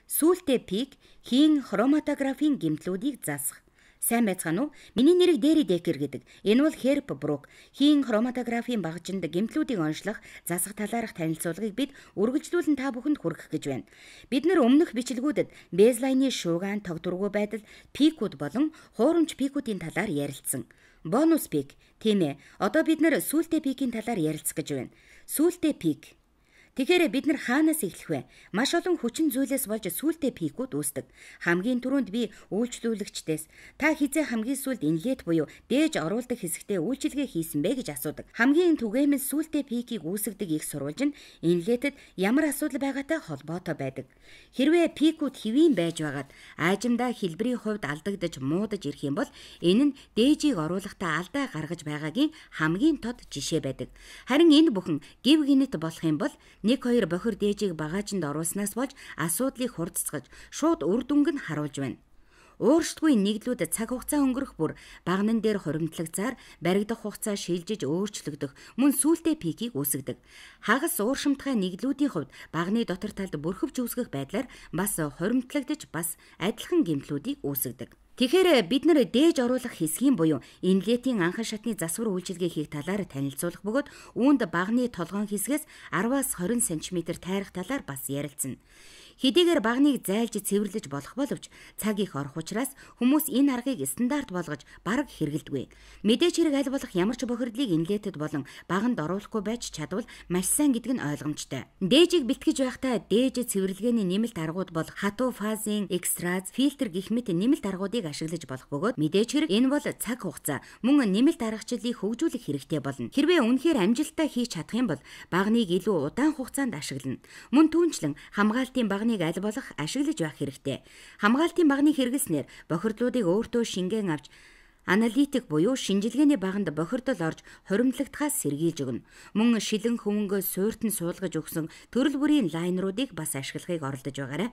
Сүүлдээ пик хийн хроматографийн гэмтлүүдийг засах. Сайн байцгаана уу? Миний нэрийг Дэри Декер гэдэг. Энэ бол Херб Брук. Хийн хроматографийн багажинд гэмтлүүдийг онцлох, засах талаарх танилцуулгыг бид үргэлжлүүлэн та бүхэнд хүргэх гэж байна. Бид нар өмнөх бичлэгүүдэд бейзлайны шуугаан, тогтургүй байдал, пикүүд болон хуурамч пикүүдийн талаар ярилцсан. Бонус пик. Тийм ээ. Одоо бид нар сүүлдээ пикийн талаар ярилцах гэж байна. Сүүлдээ пик. Тэгэхээр бид нар хаанаас эхлэх вэ? Маш олон хүчин зүйлээс болж сүүлдээ пикүүд үүсдэг. Хамгийн түрүүнд би үйлчлүүлэгчдээс та хизээ хамгийн сүүлд инлет буюу дээж оруулдаг хэсэгтээ үйлчилгээ хийсэн бэ гэж асуудаг. Хамгийн түгээмэл сүүлдээ пикийг үүсгдэг их сурвалж нь инлетэд ямар асуудал байгаатай холбоотой байдаг. Хэрвээ пикүүд хэвийн байж байгаад аажимдаа хэлбэрийн хувьд алдагдаж муудаж ирэх юм бол энэ нь дээжийг оруулахдаа алдаа гаргаж байгаагийн хамгийн тод жишээ байдаг. Харин энэ бүхэн гив гинэт болох юм бол 1-2 бохир дээжийг багаажинд оруулснаас болж асуудлыг хурдцгаж шууд үр дүнг нь харуулж байна. Ууршдгүй нэгдлүүд цаг хугацаа өнгөрөх бүр багнан дээр хуримтлагцаар баригдах хугацаа шилжиж өөрчлөгдөх мөн сүүлдээ пикийг үүсгэдэг. Хагас ууршимтгай нэгдлүүдийн хувьд багны дотор талд бүрхөвч үүсгэх байдлаар бас хуримтлагдж бас адилхан гэмтлүүдийг үүсгэдэг. Тэгэхээр бид нар дээж оруулах хэсгийн буюу инлетийн анхан шатны засвар үйлчилгээ хийх талаар танилцуулах бөгөөд үүнд багны толгоон хэсгээс 10-аас 20 см тайрах талаар бас ярилцсан. Хэдийгээр багныг зайлж цэвэрлэж болох боловч цаг их орох учраас хүмүүс энэ аргыг стандарт болгож бараг хэрэгэлдэггүй. Мэдээж хэрэг аль болох ямар ч бохирдлыг инлетэд болон баганд оруулахгүй байж чадвал маш сайн гэдэг нь ойлгомжтой. Дээжийг бэлтгэж байхдаа дээж цэвэрлэгээний нэмэлт аргууд бол хатуу фазын экстраз, фильтр гэх мэт нэмэлт аргуудыг ашиглаж болох бөгөөд мэдээж хэрэг энэ бол цаг хугацаа мөн нэмэлт аргачлалыг хөгжүүлэх хэрэгтэй болно. Хэрвээ үнэхээр амжилттай хийж чадах юм бол багныг илүү удаан хугацаанд ашиглана. Мөн түүнчлэн хамгаалтын багныг аль болох ашиглаж байх хэрэгтэй. Хамгаалтын багныг хэрэглэснээр бохирдлуудыг өөртөө шингэн авч аналитик буюу шинжилгээний баганд бохирдол орж хуримтлагдахаас сэргийлж өгнө. Мөн шилэн хөвөнгөө сууртан суулгаж өгсөн төрөл бүрийн лайнеруудыг бас ашиглахыг оролдож байгаарай.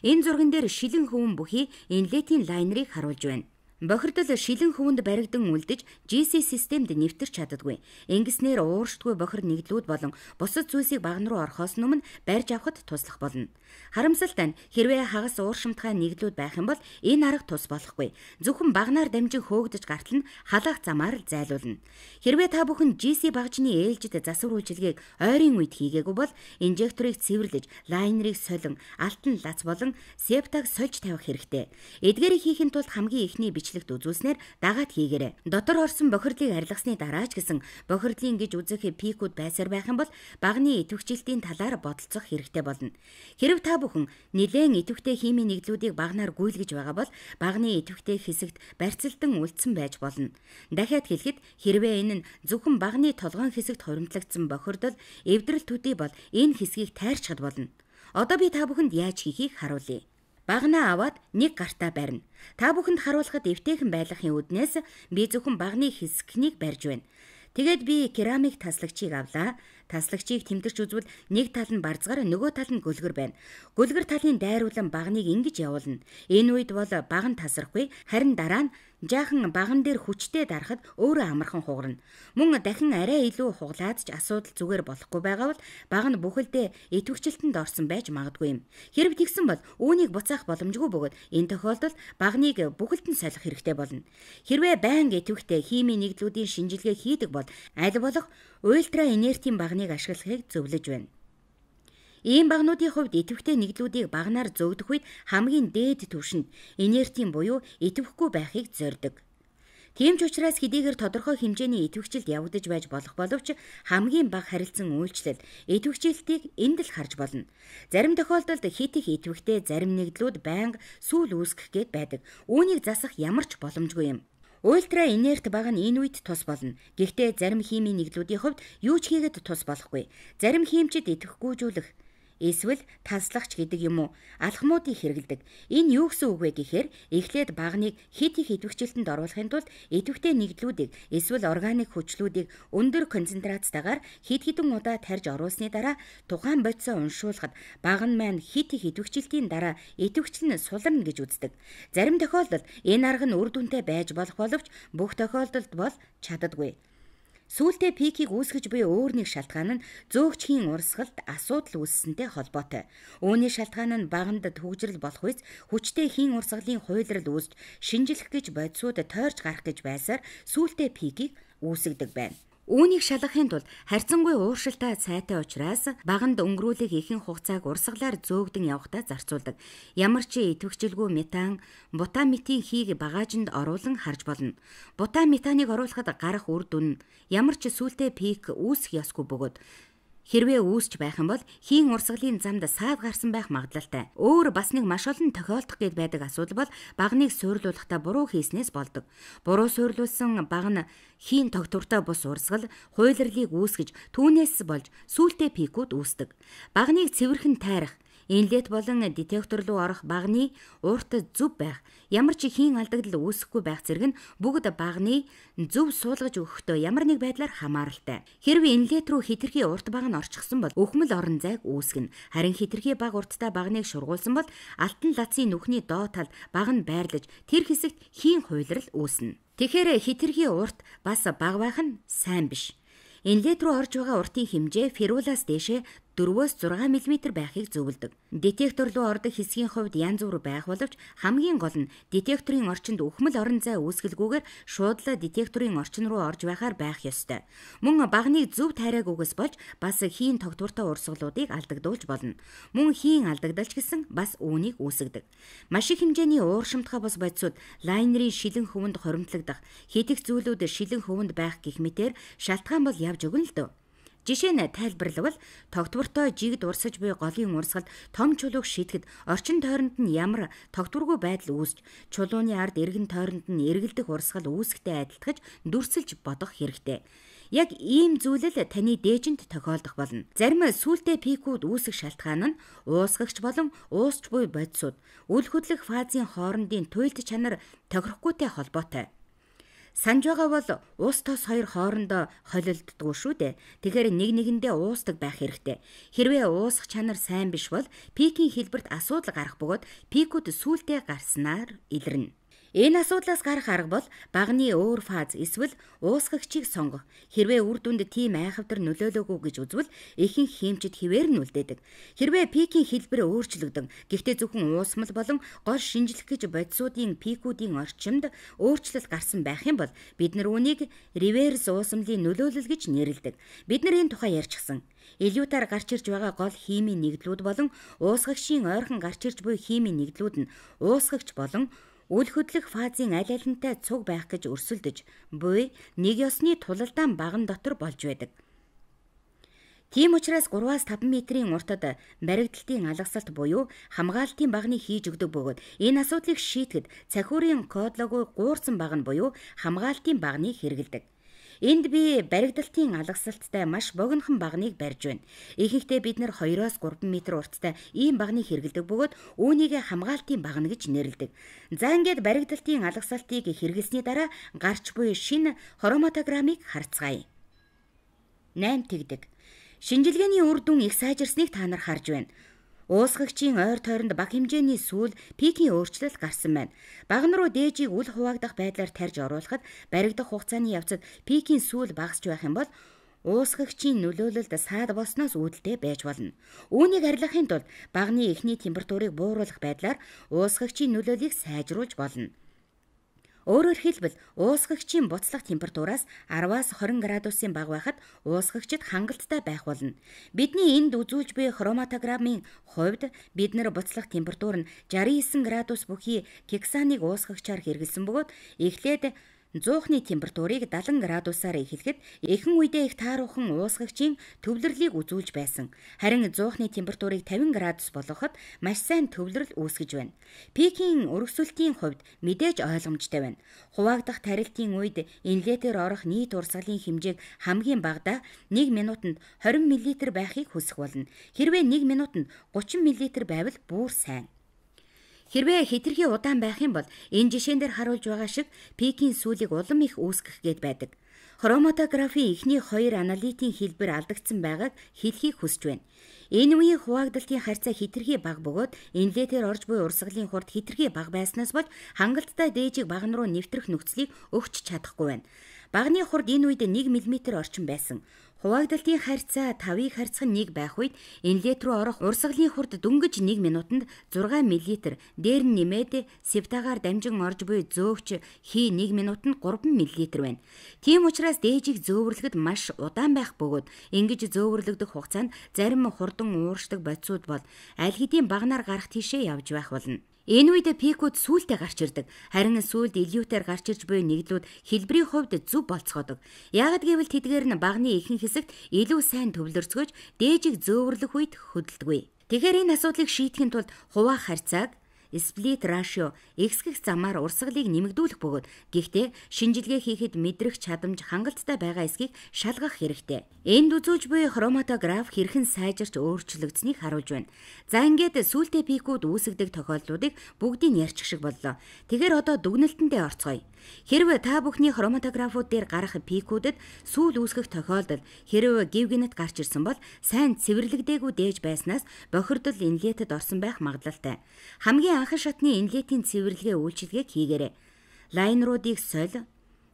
Энэ зурган дээр шилэн хөвөн бүхий инлетийн лайнерыг харуулж байна. Бохирдол шилэн хөвөнд баригдан үлдэж GC системд нэвтэрч чаддаггүй. Ингэснээр ууршдгүй бохир нэгдлүүд болон бусад зүйлсийг багн руу орохоос өмнө барьж авахд туслах болно. Харамсалтай нь хэрвээ хагас ууршимтгай нэгдлүүд байх юм бол энэ арга тус болохгүй. Зөвхөн багнаар дамжин хөөгдөж гартал нь халаах замаар л зайлуулна. Хэрвээ та бүхэн GC багжны ээлжид засвар үйлчилгээг ойрын үед хийгээгүй бол инжекторыг цэвэрлэж, лайнерыг солин, алтан лац болон септаг сольж тавих хэрэгтэй. Эдгээрийг хийхин тулд хамгийн эхний бичлэгт үзүүлснээр дагаад хийгээрэй. Дотор орсон бохирдлыг арилгасны дараа ч гэсэн бохирдлын гэж үзэх пикүүд байсаар байх юм бол багны идэвхжилтийн талаар бодолцох хэрэгтэй болно. Хэрв та бүхэн нэлээд идэвхтэй химийн нэгдлүүдийг багнаар гүйлгэж байгаа бол багны идэвхтэй хэсэгт барьцалдан үлдсэн байж болно. Дахиад хэлэхэд хэрвээ энэ нь зөвхөн багны толгоон хэсэгт хуримтлагдсан бохирдол, эвдрэл төдий бол энэ хэсгийг тайрчхад болно. Одоо би та бүхэнд яаж хийхийг харуулъя. Багнаа аваад нэг гартаа барина. Та бүхэнд харуулахад эвтэйхэн байлгахын үднээс би зөвхөн багны хэсгнийг барьж байна. Тэгээд би керамик таслагчийг авлаа. Таслагчийг тэмдэрч үзвэл нэг тал нь барзгаар нөгөө тал нь гөлгөр байна. Гөлгөр талын дайруулан багныг ингэж явуулна. Энэ үед бол баг нь тасрахгүй, харин дараа нь жаахан баган дээр хүчтэй дарахад өөрөө амархан хугарна. Мөн дахин арай илүү хуглаад ч асуудал зүгээр болохгүй байгаа бол баг нь бүхэлдээ идэвхжилтэнд орсон байж магадгүй юм. Хэрв тэгсэн бол үүнийг буцаах боломжгүй бөгөөд энэ тохиолдолд багныг бүхэлд нь солих хэрэгтэй болно. Хэрвээ байнга идэвхтэй химийн нэгдлүүдийн шинжилгээ хийдэг бол аль болох ультра инертийн багныг ашиглахыг зөвлөж байна. Ийм багнуудын хувьд идэвхтэй нэгдлүүдийг багнаар зөөгдөх үед хамгийн дээд түвшинд инертийн буюу идэвхгүй байхыг зорьдог. Тийм ч учраас хэдийгээр тодорхой хэмжээний идэвхжилт явагдаж байж болох боловч хамгийн бага харилцан үйлчлэл идэвхжилтийг энд л харж болно. Зарим тохиолдолд хит их идэвхтэй зарим нэгдлүүд байнга сүүл үүсгэх гээд байдаг. Үүнийг засах ямар ч боломжгүй юм. Ультра инерт баг нь энэ үед тус болно. Гэхдээ зарим химийн нэгдлүүдийн хувьд юу ч хийгээд тус болохгүй. Зарим химчид идэвхгүйжүүлэх эсвэл таслагч гэдэг юм уу алхмуудыг хэрэглэдэг. Энэ юу гэсэн үг вэ гэхээр эхлээд багныг хит их идэвхжилтэнд оруулахын тулд идэвхтэй нэгдлүүдийг эсвэл органик хүчлүүдийг өндөр концентрацтайгаар хэд хэдэн удаа тарьж оруулсны дараа тухайн бодисоо уншуулхад баг нь маань хит их идэвхжилтийн дараа идэвхжил нь суларна гэж үздэг. Зарим тохиолдолд энэ арга нь үр дүнтэй байж болох боловч бүх тохиолдолд бол чаддаггүй. Сүүлдээ пикийг үүсгэж буй өөр нэг шалтгаан нь зөөгчхийн урсгалд асуудал үүссэнтэй холбоотой. Үүний шалтгаан нь баганд төвжирэл болох үс хүчтэй хийн урсгалын хуйлрал үүсч шинжлэх гэж бодисууд тойрч гарах гэж байсаар сүүлдээ пикийг үүсгдэг байна. Үүнийг шалгахын тулд харьцангуй ууршилтай цайтай учраас баганд өнгөрүүлэх ихэнх хугацааг урсгалаар зөөгдөн явахдаа зарцуулдаг. Ямар ч идэвхжүүлгүй метан, бутаметийн хийг багаажинд оруулан харж болно. Бутаметаныг оруулахад гарах үр дүн нь ямар ч сүүлдээ пик үүсэх ёсгүй бөгөөд хэрвээ үүсч байх юм бол хийн урсгалын замд саад гарсан байх магадлалтай. Өөр бас нэг маш олон тохиолдох гээд байдаг асуудал бол багныг суйрлуулахдаа буруу хийснээс болдог. Буруу суйрлуулсан баг нь хийн тогтвортой бус урсгал, хуйлралыг үүсгэж түүнээс болж сүүлдээ пикүүд үүсдэг. Багныг цэвэрхэн тайрах, инлет болон детектор руу орох багны урт зүв байх, ямар ч хийн алдагдал үүсэхгүй байх зэрэг нь бүгд багны зөв суулгаж өгөхдөө ямар нэг байдлаар хамааралтай. Хэрвээ инлет руу хитрхи урт баг нь орчихсон бол өхмөл орон зайг үүсгэнэ. Харин хитрхи баг урттай багныг шургуулсан бол алтан лацын нүхний доод талд баг нь байрлаж тэр хэсэгт хийн хуйлрал үүснэ. Тэгэхээр хитрхи урт бас баг байх нь сайн биш. Инлет руу орж байгаа уртын хэмжээ ферулаас дээшээ 4-6 мм байхыг зөвлөдөг. Детектор руу ордог хэсгийн хувьд янз бүр байх боловч хамгийн гол нь детекторын орчинд өхмөл орон зай үүсгэлгүйгээр шууд л детекторын орчин руу орж байхаар байх ёстой. Мөн багныг зөв тайраагүйгээс болж бас хийн тогтвортой урсгалуудыг алдагдуулж болно. Мөн хийн алдагдалч гэсэн бас үүнийг үүсгэдэг. Маш их хэмжээний ууршимтгай бус бодисууд лайнерын шилэн хөвөнд хоримтлагдах, хитэх зүйлүүд шилэн хөвөнд байх гэх мэтээр шалтгаан бол явж өгнө л дөө. Жишээ нь тайлбарлавал тогтвортой жигд урсаж буй голын урсгалд том чулууг шийдэхэд орчин тойронд нь ямар тогтворгүй байдал үүсч чулууны ард эргэн тойронд нь эргэлдэх урсгал үүсэхтэй адилтгаж дүрсэлж бодох хэрэгтэй. Яг ийм зүйлэл таны дээжинд тохиолдох болно. Зарим сүүлдээ пикүүд үүсэх шалтгаан нь уусгагч болон уусч буй бодисууд үл хөдлөх фазын хоорондын туйлд чанар тохирохгүйтэй холбоотой. Санж байгаа бол уус тос хоёр хоорондоо холилддгүй шүү дээ. Тэгэхээр нэг нэгэндээ уусдаг байх хэрэгтэй. Хэрвээ уусах чанар сайн биш бол пикийн хэлбэрт асуудал гарах бөгөөд пикүүд сүүлдээ гарснаар илэрнэ. Энэ асуудлаас гарах арга бол багны өөр фаз эсвэл уусгагчийг сонгох. Хэрвээ үр дүнд тийм айхавтар нөлөөлөөгүй гэж үзвэл ихэнх хиймчид хിവэр нь үлдээдэг. Хэрвээ пикийн хэлбэр өөрчлөгдөн, гэхдээ зөвхөн уусмал болон гол шинжлэх гэж бодисуудын пикүүдийн орчимд өөрчлөлт гарсан байх юм бол бид нар үүнийг реверс уусмлын нөлөөлөл гэж нэрлэдэг. Бид нар энэ тухай ярьчихсан. Илүүтаар гарч ирж байгаа гол химийн нэгдлүүд болон уусгагчийн ойрхон гарч ирж буй химийн нэгдлүүд нь уусгагч болон үл хөдлөх фазын аль алинтай цуг байх гэж өрсөлдөж, буй нэг ёсны тулалдаан баган дотор болж байдаг. Тийм учраас 3-5 метрийн уртад баригдалтын алгасалт буюу хамгаалтын багны хийж өгдөг бөгөөд энэ асуудлыг шийдэхэд цахиурын кодлоогүй гуурсан баг нь буюу хамгаалтын багны хэрэгэлдэг. Энд би баригдалтын алгасалттай маш богинохон багныг барьж байна. Ихэнхдээ бид нар 2-3 м урттай ийм багныг хэрэгэлдэг бөгөөд үүнийг хамгаалтын багна гэж нэрлэдэг. За ингээд баригдалтын алгасалтыг хэрэглэсний дараа гарч буй шинэ хроматограммыг харцгаая. 8 тэгдэг. Шинжилгээний үр дүн их сайжирсныг та нар харж байна. Уусгагчийн ойр тойронд бага хэмжээний сүүл пикийн өөрчлөлт гарсан байна. Багн руу дээжийг үл хуваагдах байдлаар тарьж оруулахад баригдах хугацааны явцад пикийн сүүл багасч байх юм бол уусгагчийн нөлөөлөлд саад болсноос үүдэлтэй байж болно. Үүнийг арилгахын тулд багны эхний температурыг бууруулах байдлаар уусгагчийн нөлөөллийг сайжруулж болно. Өөрөөр хэлбэл уусгагчийн буцлах температураас 10-аас 20 градусын бага байхад уусгагчид хангалттай байх болно. Бидний энд үзүүлж буй хроматограммын хувьд бид нар буцлах температур нь 69 градус бүхий кексаныг уусгагчаар хэрэглэсэн бөгөөд эхлээд 100-ны температурыг 70 градусаар эхлэхэд ихэнх үедээ их тааруухан уусгагчийн төвлөрлийг үзүүлж байсан. Харин 100-ны температурыг 50 градус болгоход маш сайн төвлөрөл үүсгэж байна. Пикийн өргөсөлтийн хувьд мэдээж ойлгомжтой байна. Хуваагдах тарилтын үед инлетээр орох нийт урсгалын хэмжээг хамгийн багадаа 1 минутанд 20 мл байхыг хүсэх болно. Хэрвээ 1 минутанд 30 мл байвал бүр сайн. Хэрвээ хитрхи удаан байх юм бол энэ жишээн дээр харуулж байгаа шиг пикийн сүүлийг улам их үүсгэх гээд байдаг. Хроматографийн эхний 2 аналитийн хэлбэр алдагдсан байгааг хэлхийг хүсэж байна. Энэ үеийн хуваагдалтын харьцаа хитрхи бага бөгөөд инлетээр орж буй урсгалын хурд хитрхи бага байснаас болж хангалттай дээжийг баган руу нэвтрэх нөхцөлийг өгч чадахгүй байна. Багны хурд энэ үед 1 мм орчим байсан. Хуваагдалтын харьцаа 5-ыг харьцах нь 1 байх үед инлет рүү орох урсгалын хурд дөнгөж 1 минутанд 6 мл, дээр нь нэмээд севтагаар дамжин орж буй зөөгч хий 1 минутанд 3 мл байна. Тийм учраас дээжийг зөөвөрлөхөд маш удаан байх бөгөөд ингэж зөөвөрлөгдөх хугацаанд зарим хурдан ууршдаг бодисууд бол аль хэдийн багнаар гарах тийшээ явж байх болно. Энэ үед пикүүд сүүлдээ гарч ирдэг. Харин сүүлд илүүтээр гарч ирж буй нэгдлүүд хэлбэрийн хувьд зөв болцгоодог. Яагад гэвэл тэдгээр нь багны ихэнх хэсэгт илүү сайн төвлөрцгөөж дээжийг зөөвөрлөх үед хөдөлдөггүй. Тэгэхээр энэ асуудлыг шийдэхин тулд хуваах харьцааг split ratio x-гэх замаар урсгалыг нэмэгдүүлэх бөгөөд гэхдээ шинжилгээ хийхэд мэдрэх чадамж хангалттай байгаа эсхийг шалгах хэрэгтэй. Энд үзүүлж буй хроматограф хэрхэн сайжирч өөрчлөгдсөнийг харуулж байна. За ингээд сүүлдээ пикүүд үүсгдэг тохиолдлуудыг бүгдийг ярьчих шиг боллоо. Тэгэхээр одоо дүгнэлтэндээ орцгоё. Хэрвээ та бүхний хроматографууд дээр гарах пикүүдэд сүүл үүсгэх тохиолдол хэрвээ гевгенет гарч ирсэн бол сайн цэвэрлэгдээгүй дээж байснаас бохирдол инлетэд орсон байх магадлалтай. Хамгийн анхан шатны инлетийн цэвэрлэгээ үйлчилгээг хийгээрэй. Лайнруудыг соль,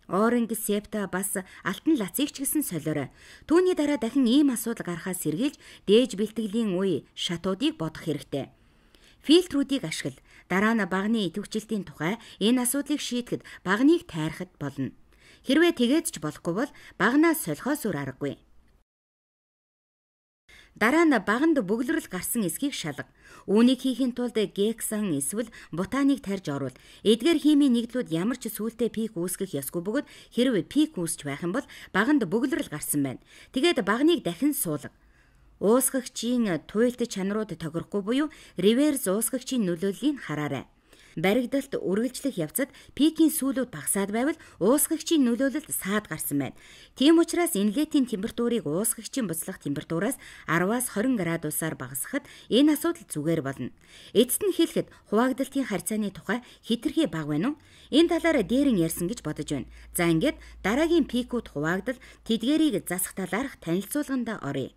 оранг септа бас алтан лацыг ч гэсэн солиорой. Түүний дараа дахин ийм асуудал гарахаас сэргийлж дээж бэлтгэлийн үе шатуудыг бодох хэрэгтэй. Фильтрүүдийг ашигла. Дараа нь багны идэвхжилтийн тухай энэ асуудлыг шийдэхэд багныг тайрахад болно. Хэрвээ тэгээд ч болохгүй бол багнаас солихоос өөр аргагүй. Дараа нь баганд бөглөрөл гарсан эсхийг шалга. Үүнийг хийхин тулд гексан эсвэл бутаныг тарьж орвол эдгээр химийн нэгдлүүд ямар ч сүүлдээ пик үүсгэх ёсгүй бөгөөд хэрвээ пик үүсч байх юм бол баганд бөглөрөл гарсан байна. Тэгээд багныг дахин суулга. Уусгагчийн туйлт чанарууд тохирохгүй буюу реверс уусгагчийн нөлөөллийг хараарай. Баригдалт үргэлжлэх явцад пикийн сүүлүүд багасаад байвал уусгагчийн нөлөөлөлд саад гарсан байна. Тийм учраас инлетийн температурыг уусгагчийн буцлах температураас 10-аас 20 градусаар багасгахад энэ асуудал зүгээр болно. Эцэст нь хэлэхэд хуваагдалтын харьцааны тухай хэтэрхий бага байна уу? Энэ талаараа дээрэн ярьсан гэж бодож байна. За ингээд дараагийн пикүүд хуваагдал тэдгээрийг засах талаарх танилцуулганд оръё.